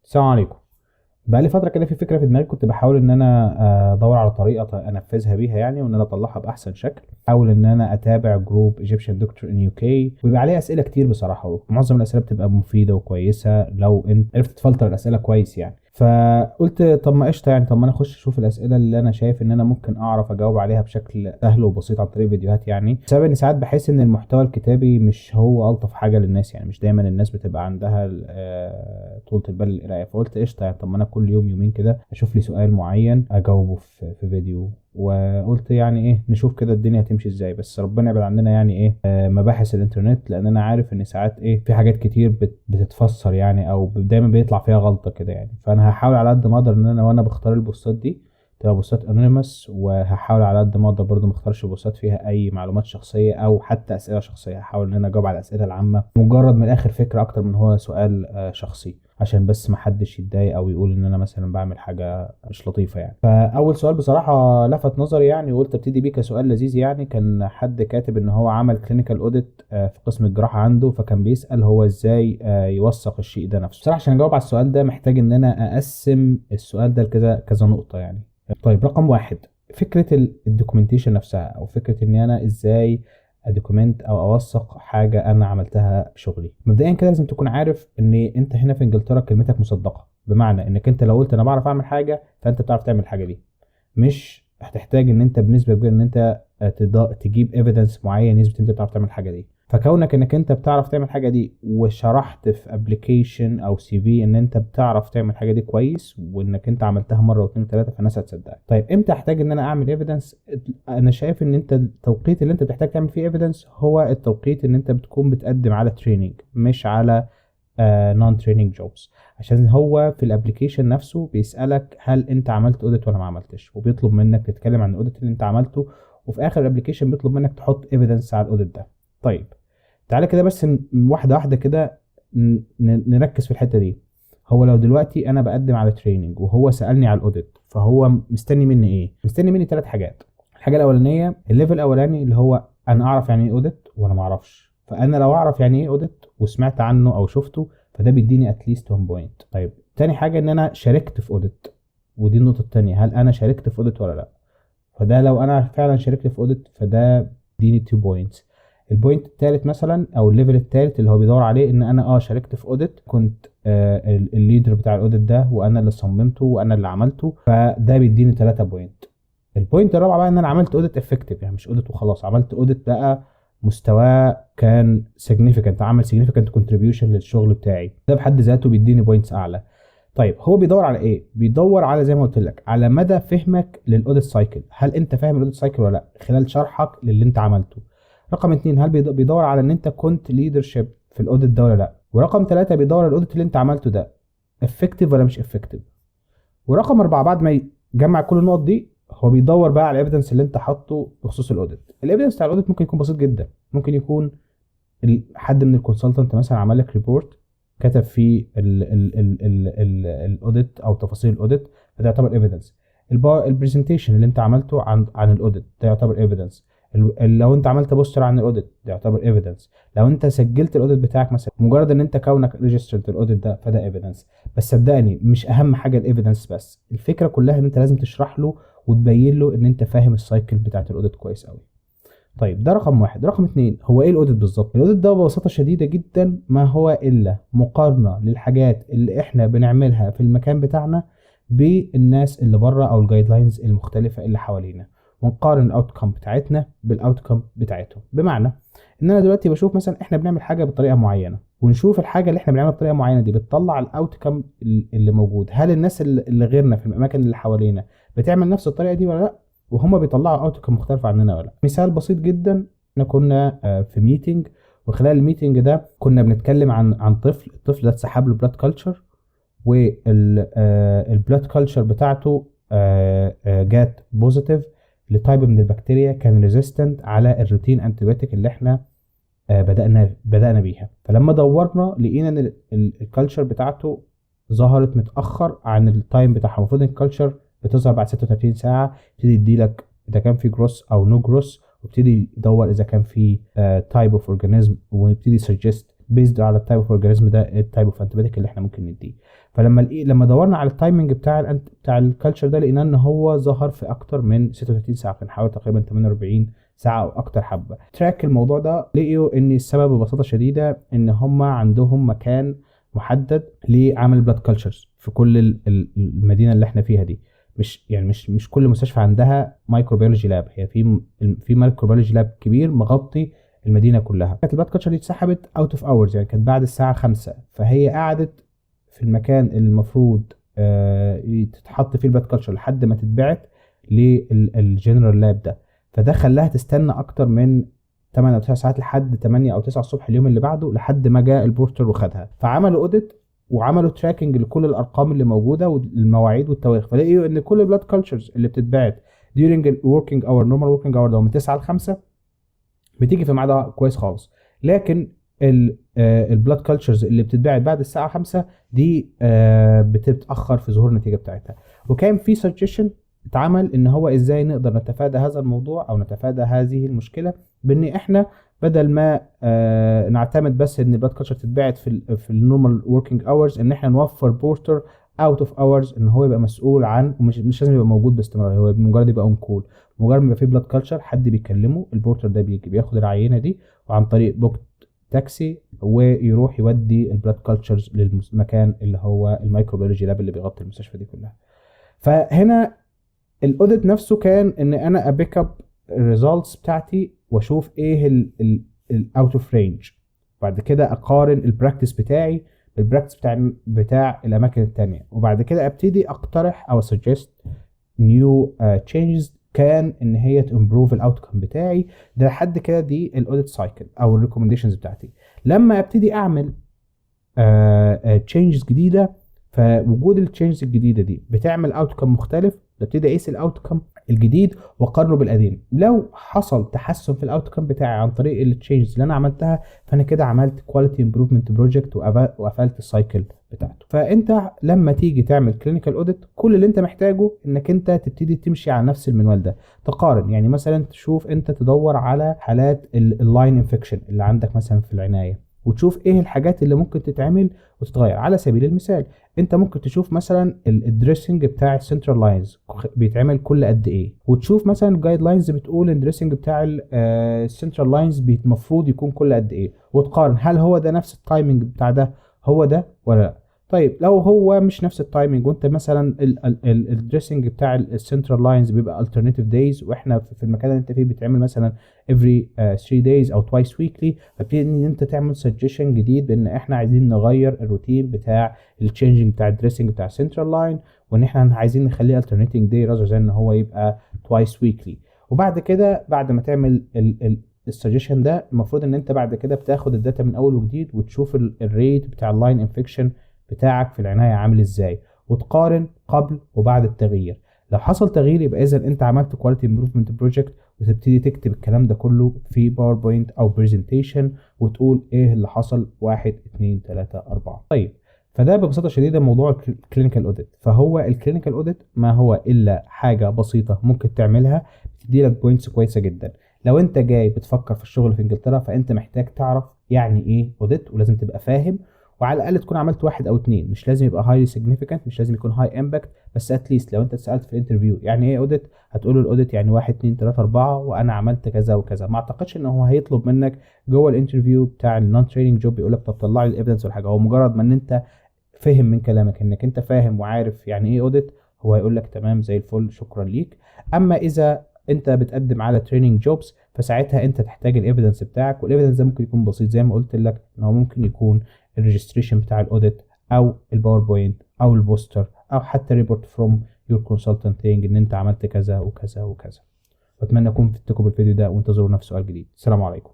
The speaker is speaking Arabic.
السلام عليكم. بقى لي فترة كده في فكرة في دماغي، كنت باحاول إن أنا أدوّر على طريقة أنفّذها بيها يعني، وإن أنا أطلّعها بأحسن شكل. باحاول إن أنا أتابع group Egyptian Doctor in UK، وبيبقى عليه أسئلة كتير بصراحة، ومعظم الأسئلة بتبقى مفيدة وكويسة لو أنت عرفت تفلتر الأسئلة كويس يعني. فقُلت طب ما قشطة يعني، طب ما أنا أخش أشوف الأسئلة اللي أنا شايف إن أنا ممكن أعرف أجاوب عليها بشكل سهل وبسيط عن طريق فيديوهات يعني، بسبب إن ساعات باحس إن المحتوى الكتابي مش هو ألطف حاجة للناس يعني، مش دايمًا الناس بتبقى عندها طولة البال للقراية. فقُلت قشطة يعني، طب ما أنا كل يوم يومين كده أشوف لي سؤال معين أجاوبه في فيديو، وقُلت يعني إيه نشوف كده الدنيا هتمشي إزاي. بس ربنا يبعد عننا يعني إيه مباحث الإنترنت، لأن أنا عارف إن ساعات إيه في حاجات كتير بتتفسر يعني، أو دايمًا بيطلع فيها غلطة كده يعني. فأنا هاحاول على قد ما أقدر إن أنا وأنا باختار البوستات دي تبقى بوستات anonymous، وهاحاول على قد ما أقدر برضه ما اختارش بوستات فيها أي معلومات شخصية أو حتى أسئلة شخصية. هاحاول إن أنا أجاوب على الأسئلة العامة مجرد من الآخر فكرة أكتر من هو سؤال شخصي، عشان بس ما حدش يتضايق او يقول ان انا مثلا بعمل حاجه مش لطيفه يعني. فاول سؤال بصراحه لفت نظري يعني، وقلت ابتدي بيه كسؤال لذيذ يعني. كان حد كاتب ان هو عمل كلينيكال اوديت في قسم الجراحه عنده، فكان بيسال هو ازاي يوثق الشيء ده نفسه. بصراحه عشان اجاوب على السؤال ده محتاج ان انا اقسم السؤال ده لكذا كذا نقطه يعني. طيب رقم واحد، فكره الدوكيومنتيشن نفسها، او فكره ان انا ازاي ادوكيمنت او اوثق حاجه انا عملتها في شغلي. مبدئيا كده لازم تكون عارف ان انت هنا في انجلترا كلمتك مصدقه، بمعنى انك انت لو قلت انا بعرف اعمل حاجه فانت بتعرف تعمل الحاجه دي. مش هتحتاج ان انت بنسبه كبيره ان انت تجيب ايفيدنس معين يثبت ان انت بتعرف تعمل الحاجه دي. فكونك انك انت بتعرف تعمل الحاجه دي وشرحت في ابلكيشن او سي في ان انت بتعرف تعمل الحاجه دي كويس، وانك انت عملتها مره واثنين وثلاثه، فالناس هتصدقك. طيب امتى احتاج ان انا اعمل ايفيدنس؟ انا شايف ان انت التوقيت اللي انت بتحتاج تعمل فيه ايفيدنس هو التوقيت ان انت بتكون بتقدم على تريننج، مش على نون تريننج جوبز. عشان هو في الابلكيشن نفسه بيسالك هل انت عملت اوديت ولا ما عملتش، وبيطلب منك تتكلم عن الاوديت اللي انت عملته، وفي اخر الابلكيشن بيطلب منك تحط ايفيدنس على الاوديت ده. طيب تعالى كده بس واحده واحده كده نركز في الحته دي. هو لو دلوقتي انا بقدم على تريننج وهو سالني على الاوديت، فهو مستني مني ايه؟ مستني مني ثلاث حاجات. الحاجه الاولانيه، الليفل الاولاني اللي هو انا اعرف يعني ايه اوديت وانا ما اعرفش. فانا لو اعرف يعني ايه اوديت وسمعت عنه او شفته، فده بيديني اتليست 1 بوينت. طيب تاني حاجه ان انا شاركت في اوديت، ودي النقطه التانيه، هل انا شاركت في اوديت ولا لا؟ فده لو انا فعلا شاركت في اوديت فده بيديني 2 بوينتس. البوينت التالت مثلا او الليفل التالت اللي هو بيدور عليه ان انا شاركت في اوديت، كنت الليدر بتاع الاوديت ده، وانا اللي صممته وانا اللي عملته، فده بيديني 3 بوينت. البوينت الرابعه بقى ان انا عملت اوديت افكتيف، يعني مش اوديت وخلاص، عملت اوديت بقى مستواه كان significant، عمل significant contribution للشغل بتاعي، ده بحد ذاته بيديني بوينتس اعلى. طيب هو بيدور على ايه؟ بيدور على زي ما قلت لك على مدى فهمك للاوديت سايكل، هل انت فاهم الاوديت سايكل ولا لا خلال شرحك للي انت عملته. رقم اتنين، هل بيدور على ان انت كنت ليدرشيب في الاوديت ده ولا لا. ورقم ثلاثة، بيدور على الاوديت اللي انت عملته ده افكتيف ولا مش افكتيف. ورقم اربعة، بعد ما يجمع كل النقط دي، هو بيدور بقى على الايفيدنس اللي انت حاطه بخصوص الاوديت. الايفيدنس بتاع الاوديت ممكن يكون بسيط جدا، ممكن يكون حد من الكونسلتنت مثلا عمل لك ريبورت كتب فيه الاوديت او تفاصيل الاوديت، فده يعتبر ايفيدنس. البرزنتيشن اللي انت عملته عن الاوديت ده يعتبر ايفيدنس. لو انت عملت بوستر عن الاوديت ده يعتبر ايفيدنس. لو انت سجلت الاوديت بتاعك مثلا، مجرد ان انت كونك ريجسترد الاوديت ده فده ايفيدنس. بس صدقني مش اهم حاجه الايفيدنس، بس الفكره كلها ان انت لازم تشرح له وتبين له ان انت فاهم السايكل بتاعت الاوديت كويس قوي. طيب ده رقم واحد. رقم اتنين، هو ايه الاوديت بالظبط؟ الاوديت ده ببساطه شديده جدا ما هو الا مقارنه للحاجات اللي احنا بنعملها في المكان بتاعنا بالناس اللي بره، او الجايد لاينز المختلفه اللي حوالينا، ونقارن الاوتكم بتاعتنا بالاوتكم بتاعتهم. بمعنى ان انا دلوقتي بشوف مثلا احنا بنعمل حاجه بطريقه معينه، ونشوف الحاجه اللي احنا بنعملها بطريقه معينه دي بتطلع الاوتكم اللي موجود، هل الناس اللي غيرنا في الاماكن اللي حوالينا بتعمل نفس الطريقه دي ولا لا، وهم بيطلعوا اوتكم مختلف عننا ولا لا. مثال بسيط جدا، احنا كنا في ميتنج، وخلال الميتنج ده كنا بنتكلم عن الطفل ده اتسحب له بلاد كلتشر، والبلاد كلتشر بتاعته جات بوزيتيف لتايب من البكتيريا كان ريزيستنت على الروتين انتيبيوتيك اللي احنا بدأنا بيها. فلما دورنا لقينا ان الكالتشر بتاعته ظهرت متأخر عن التايم بتاعها. المفروض ان الكالتشر بتظهر بعد 36 ساعة، يبتدي يديلك اذا كان في جروس او نو جروس، ويبتدي يدور اذا كان في تايب اوف اورجانيزم، ويبتدي يسجست بيزد على التايب اوف اورجانيزم ده، التايب اوف انتيبيوتيك اللي احنا ممكن نديه. فلما لما دورنا على التايمنج بتاع الكالتشر ده، لقينا ان هو ظهر في اكتر من 36 ساعه، كان حوالي تقريبا 48 ساعه او اكتر حبه. تراك الموضوع ده لقيوا ان السبب ببساطه شديده ان هم عندهم مكان محدد لعمل بلاد كلتشرز في كل المدينه اللي احنا فيها دي. مش كل مستشفى عندها مايكروبيولوجي لاب، هي في مايكروبيولوجي لاب كبير مغطي المدينه كلها. كانت البلاد كلتشر دي اتسحبت اوت اوف اورز، يعني كانت بعد الساعه 5، فهي قعدت في المكان اللي المفروض تتحط فيه البلاد كلتشر لحد ما تتبعت للجنرال لاب ده. فده خلاها تستنى اكتر من 8 او 9 ساعات لحد 8 او 9 الصبح اليوم اللي بعده، لحد ما جاء البورتر وخدها. فعملوا اوديت وعملوا تراكنج لكل الارقام اللي موجوده والمواعيد والتواريخ، فلقيوا ان كل البلاد كلتشرز اللي بتتبعت during الوركينج اور نورمال وركينج اور ده من 9 ل 5 بتيجي في ميعادها كويس خالص. لكن البلاد كلتشرز اللي بتتبعت بعد الساعه 5 دي بتتاخر في ظهور النتيجه بتاعتها. وكان في سجشن اتعمل ان هو ازاي نقدر نتفادى هذا الموضوع او نتفادى هذه المشكله، بان احنا بدل ما نعتمد بس ان البلاد كلتشر تتبعت في النورمال وركينج اورز، ان احنا نوفر بورتر اوت اوف اورز ان هو يبقى مسؤول عن، ومش لازم يبقى موجود باستمرار، هو مجرد يبقى اون كول. مجرد ما يبقى في بلاد كلتشر حد بيكلمه، البورتر ده بيجي بياخد العينه دي وعن طريق بوك تاكسي ويروح يودي البلاد كلتشرز للمكان اللي هو الميكروبيولوجي لاب اللي بيغطي المستشفى دي كلها. فهنا الاوديت نفسه كان ان انا ابيك اب الريزلتس بتاعتي واشوف ايه الاوت اوف رينج، بعد كده اقارن البراكتس بتاعي بالبراكتس بتاع الاماكن التانية، وبعد كده ابتدي اقترح او suggest نيو تشينجز كان ان هي تمبروف الاوتكم بتاعي. ده لحد كده دي الاوديت سايكل او الريكومنديشنز بتاعتي. لما ابتدي اعمل تشينجز جديده، فوجود التشينجز الجديده دي بتعمل اوتكم مختلف، ببتدي اقيس الاوتكم الجديد واقارنه بالقديم. لو حصل تحسن في الاوتكم بتاعي عن طريق التشينجز اللي انا عملتها، فانا كده عملت كواليتي امبروفمنت بروجكت وقفلت السايكل بتاعته. فانت لما تيجي تعمل كلينيكال اوديت، كل اللي انت محتاجه انك انت تبتدي تمشي على نفس المنوال ده، تقارن. يعني مثلا تشوف، انت تدور على حالات اللاين انفكشن اللي عندك مثلا في العنايه، وتشوف ايه الحاجات اللي ممكن تتعمل وتتغير. على سبيل المثال، انت ممكن تشوف مثلا الدريسنج بتاع السنترال لاينز بيتعمل كل قد ايه، وتشوف مثلا الجايد لاينز بتقول الدريسنج بتاع السنترال لاينز المفروض يكون كل قد ايه، وتقارن هل هو ده نفس التايمنج بتاع ده هو ده ولا لا. طيب لو هو مش نفس التايمنج، وانت مثلا الدريسنج بتاع السنترال لاينز بيبقى alternative days، واحنا في المكان اللي انت فيه بيتعمل مثلا every 3 days او twice weekly، فبتبتدي ان انت تعمل suggestion جديد بان احنا عايزين نغير الروتين بتاع التشينجينج بتاع الدريسنج بتاع السنترال لاين، وان احنا عايزين نخليه alternating day rather than ان هو يبقى twice weekly. وبعد كده بعد ما تعمل السجيشن ده، المفروض ان انت بعد كده بتاخد الداتا من اول وجديد وتشوف الريت بتاع اللاين انفكشن بتاعك في العنايه عامل ازاي، وتقارن قبل وبعد التغيير. لو حصل تغيير يبقى اذا انت عملت كواليتي امبروفمنت بروجكت، وتبتدي تكتب الكلام ده كله في باوربوينت او برزنتيشن وتقول ايه اللي حصل 1 2 3 4. طيب فده ببساطه شديده موضوع الكلينيكال اوديت. فهو الكلينيكال اوديت ما هو الا حاجه بسيطه ممكن تعملها بتدي لك بوينتس كويسه جدا. لو انت جاي بتفكر في الشغل في انجلترا، فانت محتاج تعرف يعني ايه اوديت، ولازم تبقى فاهم، وعلى الاقل تكون عملت 1 أو 2. مش لازم يبقى هايلي سيجنيفيكانت، مش لازم يكون هاي امباكت، بس اتليست لو انت اتسالت في الانترفيو يعني ايه اوديت، هتقول له الاوديت يعني 1 2 3 4 وانا عملت كذا وكذا. ما اعتقدش ان هو هيطلب منك جوه الانترفيو بتاع النون تريننج جوب يقول لك طب طلع لي الايفيدنس ولا حاجه. هو مجرد ما ان انت فهم من كلامك انك انت فاهم وعارف يعني ايه اوديت، هو هيقول لك تمام زي الفل شكرا ليك. اما اذا انت بتقدم على تريننج جوبز، فساعتها انت تحتاج الايفيدنس بتاعك، والايفيدنس ده ممكن يكون بسيط زي ما قلت لك، ان هو ممكن يكون الريجستريشن بتاع الاوديت او الباوربوينت او البوستر او حتى ريبورت فروم يور كونسلتنت saying ان انت عملت كذا وكذا وكذا. واتمنى اكون فدتكم بالفيديو ده، وانتظروا نفس سؤال جديد. السلام عليكم.